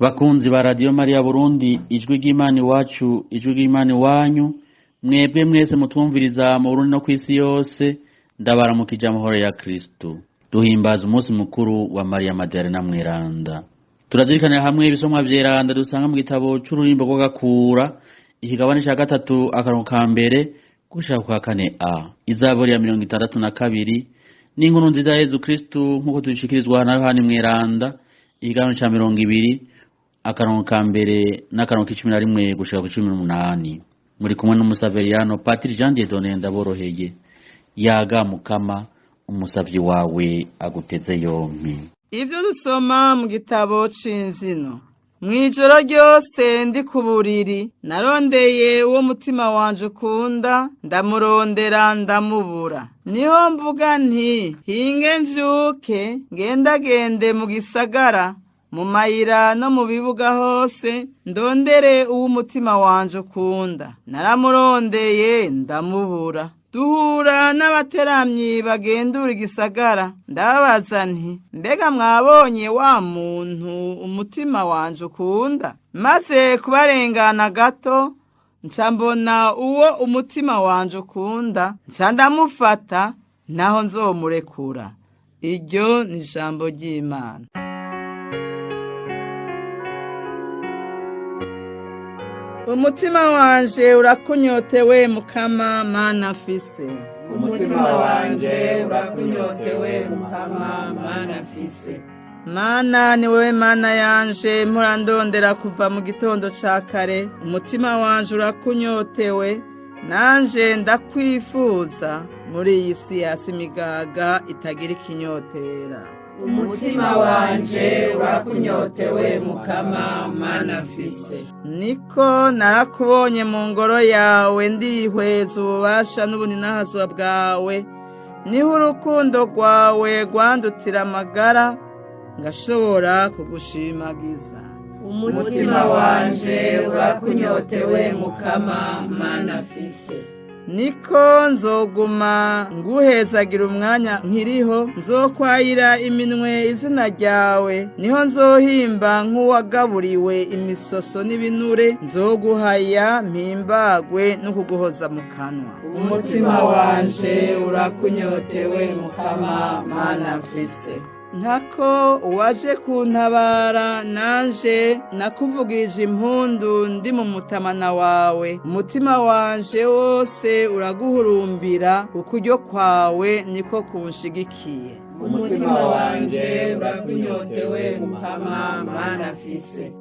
Bakunzi ba Radio Maria Burundi, ijwi ry'Imana iwacu, ijwi ry'Imana iwanyu, mwebwe mwese mutwumviriza mu Burundi no kw'isi yose, ndabaramukije amahoro ya Kristo. Duhimbaza umunsi mukuru wa Maria Madarena Mweranda. Turazirikana hamwe ibisomwa vyeranda dusanga mu gitabo c'ururimbo rwo gakura, ikigabane ca gatatu akarongo ka mbere gushika kwa kane a. Izaburi ya 62 n'inkuru nziza ya Yezu Kristo nkuko tuyishikirizwa na Yohani Mweranda, ikigabane ca 20 akarongo ka mbere n'akarongo k'11 gushika ku 18. Muri kumwe n'umusaveriano Patiri Jean Dieudonné Ndaboroheye. Yaga Mukama umusavyi wawe aguteze yompi. Ivyo dusoma mu gitabo c'imvyino. Mwijoro ryose ndi ku buriri narondeye uwo mutima wanje ukunda, ndamurondera ndamubura. Niho mvuga nti hinge mvyuke ngendagende mu gisagara, mu mayira no mu bibuga hose ndondere uwo umutima wanje ukunda. Naramurondeye ndamubura. Duhura n'abateramyi bagendura igisagara, ndababaza nti mbega mwabonye wa muntu umutima wanje ukunda? Maze kubarengana gato nca mbona uwo umutima wanje ukunda, nca ndamufata naho nzomurekura. Iryo ni ijambo ry'Imana. Umutima wanje urakunyotewe Mukama Mana afise. Umutima wanje urakunyotewe Mukama Mana afise. Mana ni wewe Mana yanje murandondera kuva mu gitondo ca kare. Umutima wanje urakunyotewe, nanje ndakwifuza muri iyi si yasimigaga itagira ikinyotera. Umutima wanje urakunyotewe Mukama Mana afise. Niko narakubonye mu ngoro yawe ndihweza ububasha n'ubuninahazo bwawe, niho urukundo rwawe rwandutira amagara ngashobora kugushimagiza. Umutima wanje urakunyotewe Mukama Mana afise. Niko nzoguma nguhezagira umwanya nkiriho, nzokwayira iminwe izina ryawe, niho nzohimba nk'uwagaburiwe imisoso n'ibinure, nzoguhaya mpimbagwe no kuguhoza mu kanwa. Umutima wanje urakunyotewe Mukama Mana afise. Ntako waje kuntabara nanje nakuvugirije impundu ndi mu mutamana wawe. Umutima wanje wose uraguhurumbira, ukuryo kwawe niko kunshigikiye. Umutima wanje urakunyotewe Mukama Mana afise.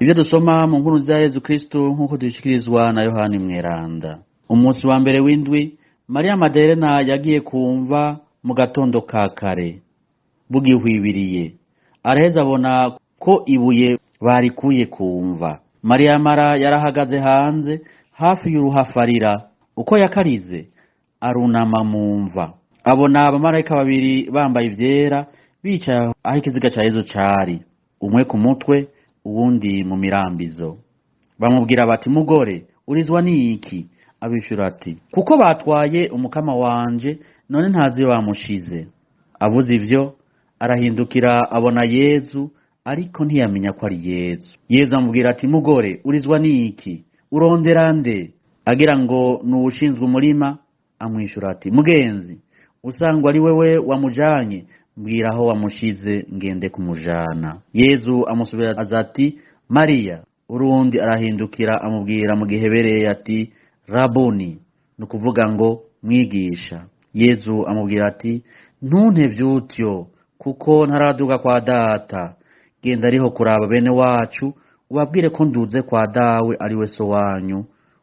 Ivyo dusoma mu nkuru za Yezu Kristo nkuko dushikirizwa na Yohani Mweranda. Umunsi wa mbere w'indwi, Maria Madarena yagiye kumva mu gatondo ka kare bugihwibiriye, araheza abona ko ibuye barikuye kumva. Maria Mara yarahagaze hanze hafi y'uruhafarira, uko yakarize arunama mumva, abona abamarayika babiri bambaye ivyera bicaye aho ikiziga ca Yezu cari, umwe ku mutwe uwundi mu mirambizo. Bamubwira bati mugore urizwa n'iki? Abishura ati kuko batwaye umukama wanje none ntazi bamushize. Avuze ivyo arahindukira abona Yezu ariko ntiyamenya ko ari Yezu. Yezu amubwira ati mugore urizwa n'iki? Urondera nde? Agira ngo n'ushinzwe umurima amwishura ati mugenzi usangwa ari wewe wamujanye, mbwira aho wamushize ngende kumujana. Yezu amusubira azati Maria. Urundi arahindukira amubwira mu gihebereye ati Rabuni, nukuvuga ngo mwigisha. Yezu amubwira ati ntuntevye utyo kuko ntaraduga kwa data, genda ariho kuraba bene wacu ubabwire ko nduze kwa dawe ari we so wanyu,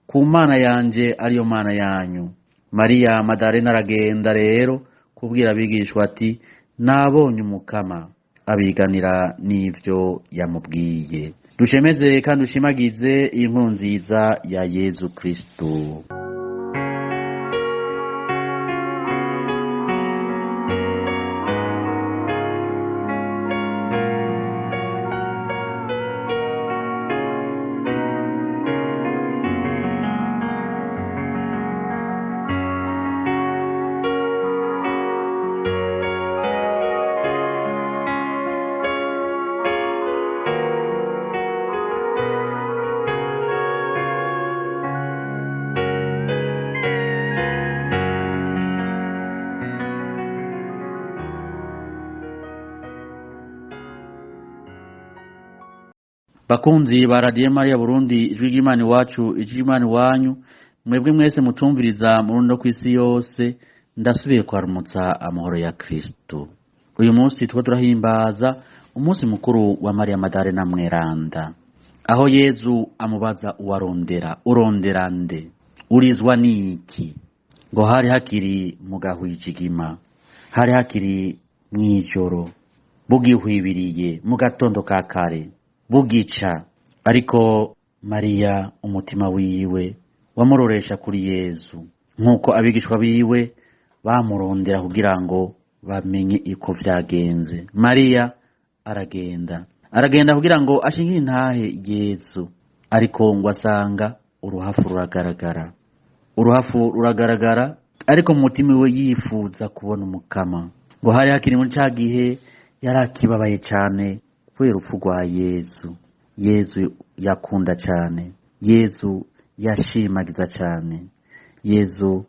ku mana yanje ariyo mana yanyu. Mariya Madarena aragenda rero kubwira abigishwa ati nabonye umukama, abiganira n'ivyo yamubwiye. Dushemeze kandi dushimagize inkuru nziza ya Yezu Kristo. Bakunzi ba Radio Maria Burundi, ijwi ry'Imana iwacu, ijwi ry'Imana iwanyu, mwebwe mwese mutumviriza mu rundo kw'isi yose, ndasubiye kwaramutsa amahoro ya Kristo. Uyu munsi tuba turahimbaza umunsi mukuru wa Maria Madarena Mweranda, aho Yezu amubaza uwarondera, urondera nde, urizwa niki? Ngo hari hakiri mu gahwijigima, hari hakiri mw'ijoro, bugihwibiriye mu gatondo ka kare, bugica. Ariko Mariya umutima wiwe wamuroresha kuri Yezu, nkuko abigishwa biwe bamurondera kugira ngo bamenye iko vyagenze. Mariya aragenda kugira ngo ashingire intahe Yezu, ariko ngo asanga uruhafu ruragaragara, ariko mu mutima we yifuza kubona umukama. Ngo hari hakiri muri ca gihe yarakibabaye cane kubera urupfu rwa Yezu. Yezu yakunda cyane, Yezu yashimagiza cyane, Yezu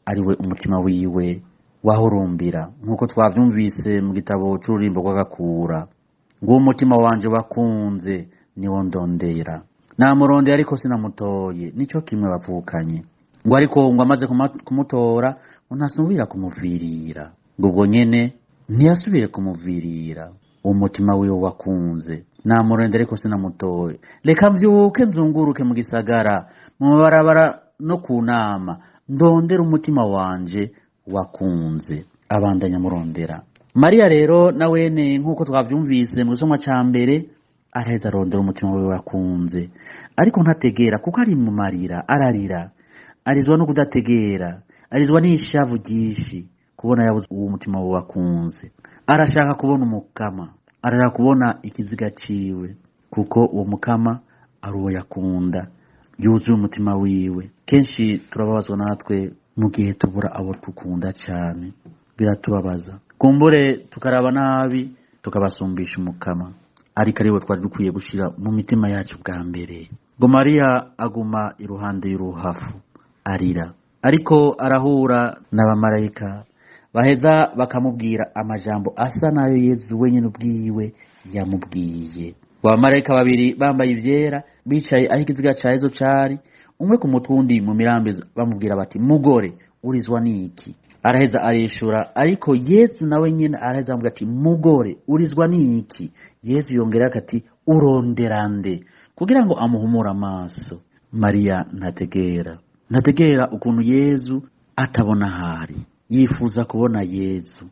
ariwe umutima wiwe wahurumbira, nkuko twavyumvise mu gitabo c'ururimbo rw'Agakura, ngo umutima wanje wakunze niwo ndondera, namurondeye ariko sinamutoye, nico kimwe bavukanye. Ngo ariko ngo amaze kumutora ntasubira kumuvirira, ngo ubwo nyene ntiyasubire kumuvirira. Umutima wiwe wakunze, namurondera ariko sinamutoye, reka mvyuke nzunguruke mu gisagara, mu mabarabara no ku nama, ndondera umutima wanje wakunze. Abandanya murondera. Mariya rero nawene nkuko twavyumvise mu gisomwa ca mbere, araheza arondera umutima wiwe wakunze, ariko ntategera kuko ari mu marira, ararira, arizwa no kudategera, arizwa n'ishavu ryinshi kubona yabuze uwo mutima wiwe wakunze. Arashaka kubona umukama, arashaka kubona ikiziga ciwe, kuko uwo mukama ari uwo yakunda, yuzuye umutima wiwe. Kenshi turababazwa natwe mu gihe tubura abo tukunda cyane, biratubabaza. Kumbure tukaraba nabi tukabasumbisha umukama, ariko ariwe twari dukwiye gushira mu mitima yacu bwa mbere. Ngo Mariya aguma iruhande y'uruhafu arira, ariko arahura n'abamarayika baheza bakamubwira amajambo asa nayo Yezu wenyene ubwiwe yamubwiye. Abamarayika babiri bambaye ivyera bicaye aho ikiziga ca Yezu cari, umwe ku mutwe undi mu mirambi, bamubwira bati mugore urizwa niki? Araheza arishura, ariko Yezu nawe nyene araheza amubwira ati mugore urizwa niki? Yezu yongera ati urondera nde, kugira ngo amuhumura amaso. Mariya ntategera ukuntu Yezu atabona hari, yifuza kubona Yezu,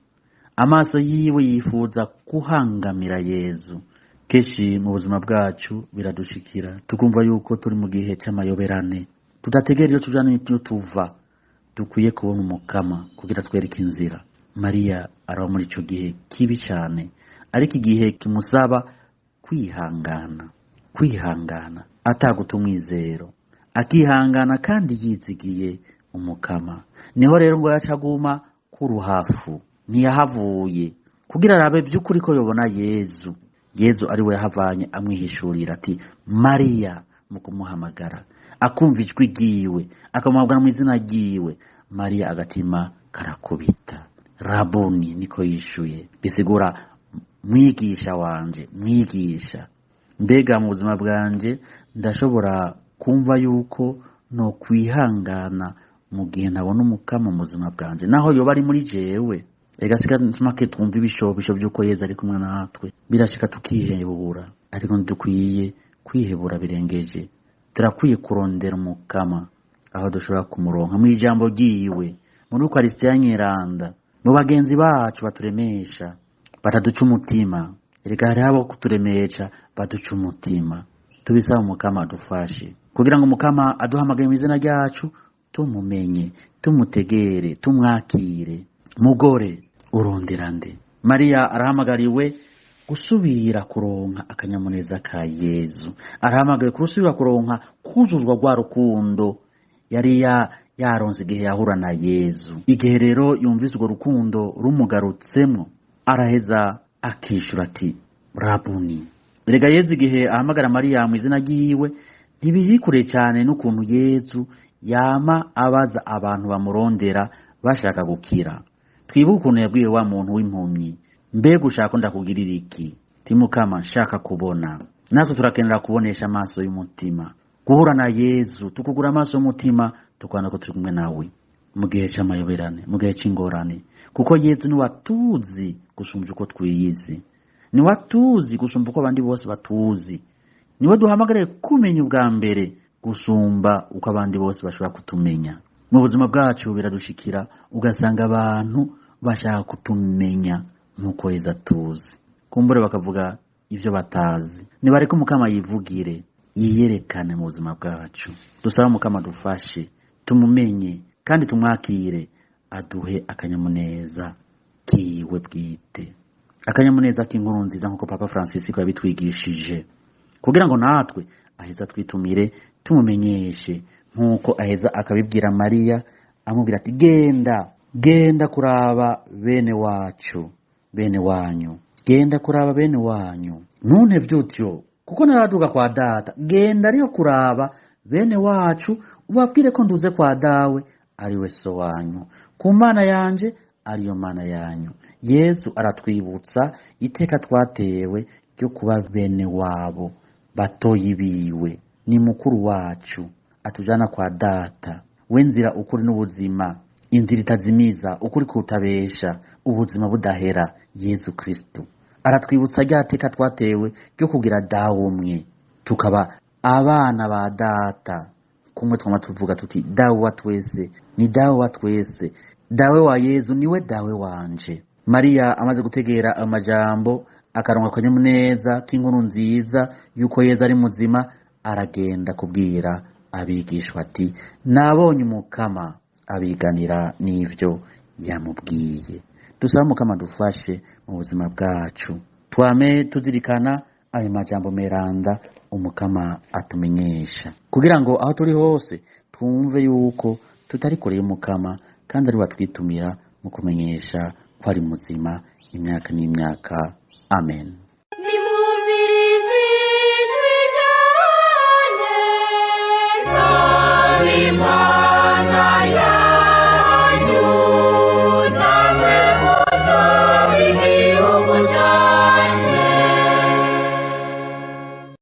amaso yiwe yifuza kuhangamira Yezu. Keshi mu buzima bwacu biradushikira tukumva yuko turi mu gihe c'amayoberane, tudategera iyo tuja n'ibyo tuva. Dukwiye kubona umukama kugira twereke inzira. Mariya araba muri ico gihe kibi cyane, ariko igihe kimusaba kwihangana ataguta umwizero, akihangana kandi yizigiye umukama. Niho rero ngo yacaguma ku ruhafu, ntiyahavuye kugira arabe by'ukuri ko yobona Yezu. Yezu ari we yahavanye amwihishurira ati Mariya, mu kumuhamagara, akumva ijwi ryiwe, akamubwira mu izina ryiwe. Mariya agatima karakubita, Rabuni niko yishuye, bisigura mwigisha wanje, mwigisha. Mbega mu buzima bwanje ndashobora kumva yuko no kwihangana mu gihe ntabona umukama mu buzima bwanje naho yoba ari muri jewe ega sika nsumake twumva ibishobisho by'uko Yesu ari kumwe natwe birashika tukihebura ariko ndukwiye kwihebura birengeje turakwiye kurondera umukama aho dushobora kumuronka mu ijambo ryiwe muri Ukaristiya nyeranda mu bagenzi bacu baturemesha bataduca umutima erega hari abo kuturemesha baduca umutima tubisaba umukama adufashe kugira ngo umukama aduhamagaye mu izina ryacu tumumenye tumutegere tumwakire mugore urondera nde Mariya arahamagariwe gusubira kuronka akanyamuneza ka Yezu arahamagaye gusubira kuronka kuzuzwa rwa rukundo yari yaronse igihe yahura na Yezu igihe rero yumvise urwo rukundo rumugarutsemwo araheza akishura ati Rabuni erega Yezu igihe ahamagara Mariya mu izina ryiwe ntibiri kure cyane n'ukuntu Yezu yama abaza abantu bamurondera bashaka gukira twibuke ukuntu yabwiye wa muntu w'impumyi mbega ushaka ndakugirira iki timukama nshaka kubona natwe turakenera kubonesha amaso y'umutima guhura na Yezu tukugura amaso y'umutima tukwana ko turi kumwe nawe mu gihe cy'amayoberane mu gihe cy'ingorane kuko Yezu ni watuzi gusumba uko twiyizi ni watuzi gusumba uko abandi bose batuzi niwe duhamagare kumenya ubwa mbere gusumba uko abandi bose bashobora kutumenya mu buzima bwacu biradushikira ugasanga abantu bashaka kutumenya nkuko Yezu atuzi kumbure bakavuga ivyo batazi nibareke umukama yivugire yiyerekane mu buzima bwacu dusaba umukama dufashe tumumenye kandi tumwakire aduhe akanyamuneza kiwe bwite akanyamuneza k'inkuru nziza nkuko Papa Francisco yabitwigishije kugira ngo natwe aheza twitumire tumumenyeshe nkuko aheza akabibwira Mariya amubwira ati genda kuraba bene wacu bene wanyu genda kuraba bene wanyu none vyutyo kuko naraduga kwa data genda ariyo kuraba bene wacu ubabwire ko nduze kwa dawe ari we so wanyu ku mana yanje ariyo mana yanyu Yesu aratwibutsa iteka twatewe ryo kuba bene wabo batoyi biwe ni mukuru wacu atujana kwa data wenzira ukuri n'ubuzima inzira itazimiza ukuri kutabesha ubuzima budahera Yesu Kristo aratwibutsa ryateka twatewe ryo kugira dawe umwe tukaba abana ba data kumwe twama tuvuga tuti dawe wa twese ni dawe wa twese dawe wa Yezu niwe dawe wanje Mariya amaze gutegera amajambo akaronka akanyamuneza k'inkuru nziza yuko Yezu ari muzima aragenda kubwira abigishwa ati nabonye umukama abiganira n'ivyo yamubwiye dusaba umukama dufashe mu buzima bwacu twame tuzirikana ayo majambo meranda umukama atumenyesha kugira ngo aho turi hose twumve yuko tutari kure y'umukama kandi ari watwitumira mu kumenyesha ko ari muzima imyaka n'imyaka amen.